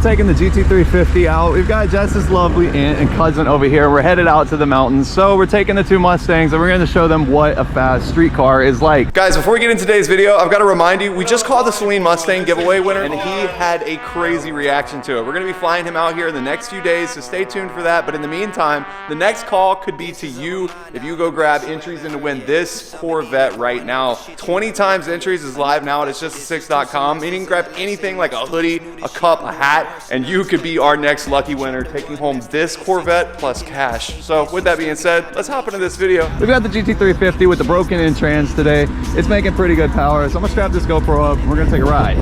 taking the GT350 out. We've got Jess's lovely aunt and cousin over here. We're headed out to the mountains. So we're taking the two Mustangs and we're going to show them what a fast street car is like. Guys, before we get into today's video, I've got to remind you, we just called the Celine Mustang giveaway winner and he had a crazy reaction to it. We're going to be flying him out here in the next few days, so stay tuned for that. But in the meantime, the next call could be to you if you go grab entries in to win this Corvette right now. 20 times entries is live now at itsjustasix.com. You can grab anything like a hoodie, a cup, a hat, and you could be our next lucky winner, taking home this Corvette plus cash. So with that being said, let's hop into this video. We've got the GT350 with the broken in trans today. It's making pretty good power, so I'm gonna strap this GoPro up and we're gonna take a ride.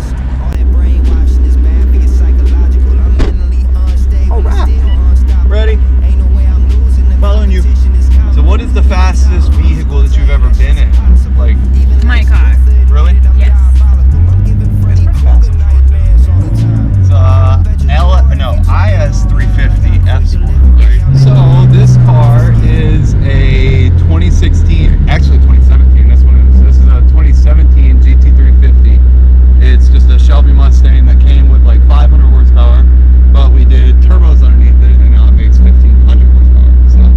All right, ready? Following you. So what is the fastest vehicle that you've ever been in? Like my car. Really? Yes. IS350 F Sport, right? So this car is a 2016, actually 2017, this one is. This is a 2017 GT350. It's just a Shelby Mustang that came with like 500 horsepower, but we did turbos underneath it and now it makes 1500 horsepower. So, oh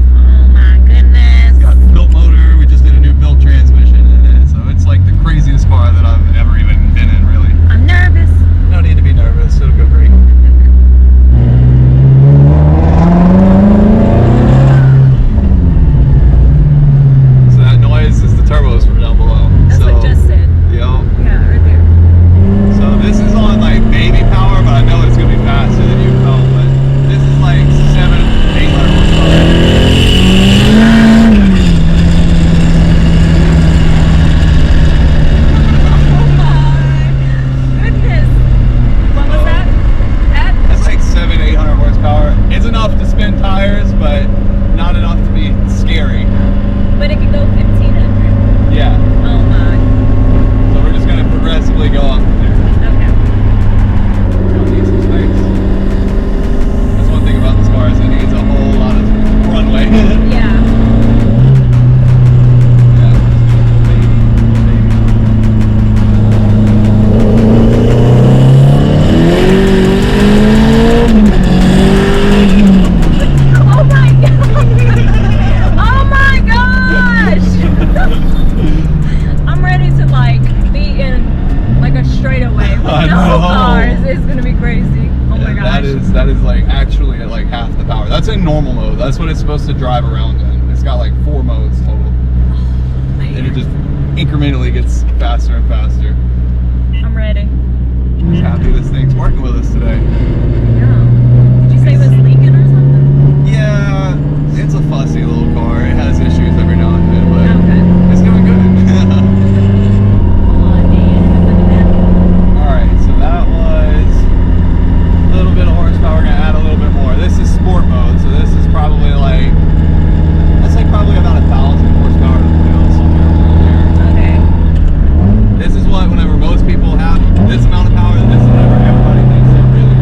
my goodness. It's got built motor, we just did a new built transmission in it, so it's like the craziest car that I've ever even been in, really. I'm nervous. No need to be nervous, it'll go great. So that noise is the turbos from down below. That's what Jess said. Yeah, right there. So this is on like baby power, but I know it's gonna be faster than you felt, but this is like 700-800 horsepower. It's enough to spin tires, but not enough to be scary. But it could go 1500. Yeah. Oh my. So we're just gonna progressively go up there. Okay. It'll need some space. That's one thing about this car is it needs a whole lot of runway. Yeah. That is like actually at like half the power. That's in normal mode. That's what it's supposed to drive around in. It's got like 4 modes total. And it just incrementally gets faster and faster. I'm ready. Just happy this thing's working with us today. Yeah. Did you say it was leaking or something? Yeah, it's a fussy little car. It has issues every now and then, but okay. It's doing good. Alright, so that was a little bit of horsepower. We're gonna add a little bit more. This is sport mode, so this is probably like, that's like probably about 1,000 horsepower to the wheel, somewhere around there. Okay. This is what, whenever most people have this amount of power, this is whenever everybody thinks they're really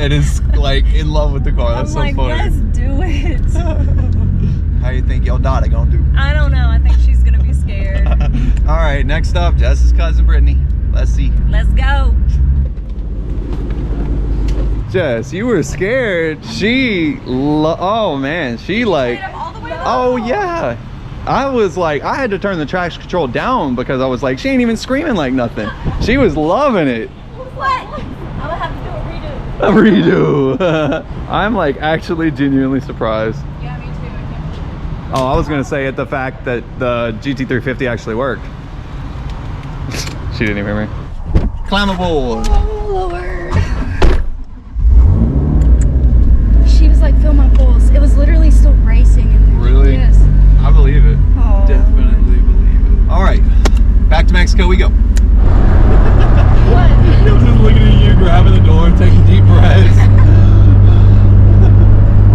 and is like in love with the car. That's so I'm like, funny. let's do it. How you think your daughter gonna do? I don't know. I think she's gonna be scared. All right, next up, Jess's cousin Brittany. Let's see. Let's go. Jess, you were scared. Oh man, she like, All the way up. oh yeah. I was like, I had to turn the traction control down because I was like, she ain't even screaming like nothing. She was loving it. What? I'm gonna have to do A redo. I'm like actually genuinely surprised. Yeah, me too. I can't believe it. Oh, I was gonna say at the fact that the GT350 actually worked. She didn't even hear me. Climb aboard. Oh Lord. She was like, feel my pulse. It was literally still racing in there. Really? Yes. I believe it. Oh. Definitely believe it. All right, back to Mexico we go. What? I'm just looking at you, grabbing the door, taking deep breaths.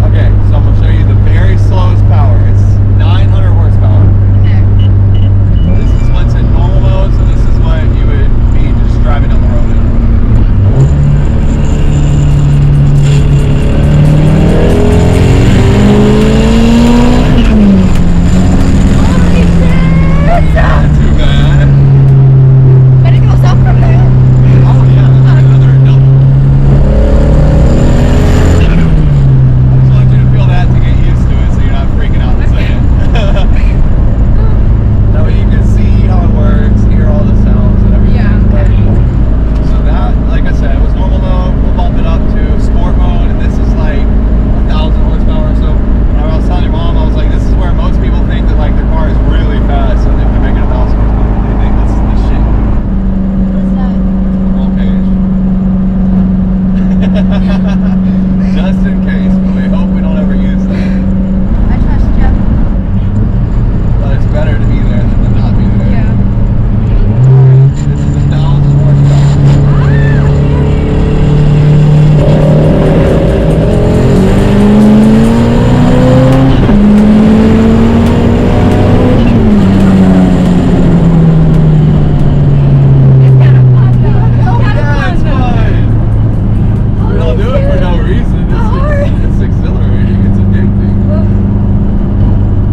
Okay, so I'm gonna show you the very slowest power. It's 900 horsepower. Okay. This is what's in normal mode, so this is what you would be just driving down the road in. Not too bad. But it goes up from there. Oh yeah, that's another double. I just want you to feel that to get used to it so you're not freaking out in a second. That way you can see how it works, hear all the sounds and everything. Yeah. So that, like I said, it was normal mode. We'll bump it up to sport mode, and this is like 1,000 horsepower or so. When I was telling your mom, I was like, this is where most people think that like their car is really fast, and if they're making 1,000 horsepower, they think this is the shit. What's that? Roll page. Just in case, but we hope we don't ever use that. I trust Jeff. But it's better to be there than to not be there. Yeah. This is 1,000 horsepower. It's kind of fun though. Yeah, it's fun. We don't do it for no reason. It's exhilarating. It's addicting.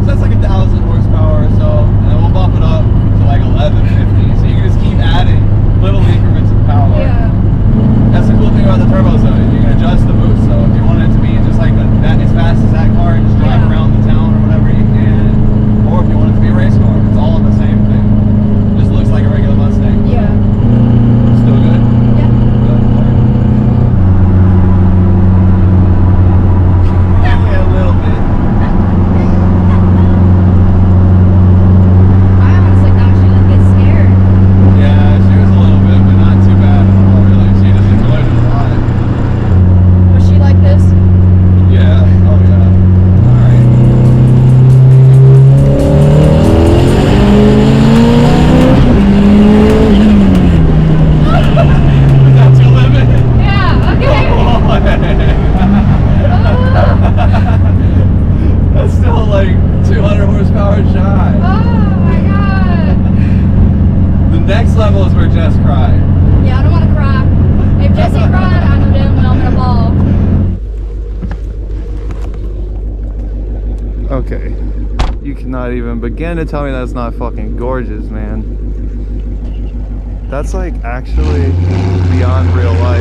So that's like 1,000 horsepower or so, and then we'll bump it up to like 1,150. So you can just keep adding little increments of power. Yeah. That's the cool thing about the turbos though. You can adjust the boost. So if you want it to be just like as fast as that car and just drive Yeah. around the town or whatever, you can. Or if you want it to be a race car, it's all the same thing. Just looks like a regular Mustang. Yeah. Still good? Yeah. Good. Only a little bit. I honestly thought she would get scared. Yeah, she was a little bit, but not too bad at all, really. She just enjoyed it a lot. Was she like this? Yeah. Oh, yeah. All right. Is that your limit? Yeah. Okay. That's still like 200 horsepower shy. Oh my god. The next level is where Jess cried. Yeah, I don't want to cry. If Jesse cried, I know damn well I'm gonna bawl. Okay. You cannot even begin to tell me that's not fucking gorgeous, man. That's like actually beyond real life.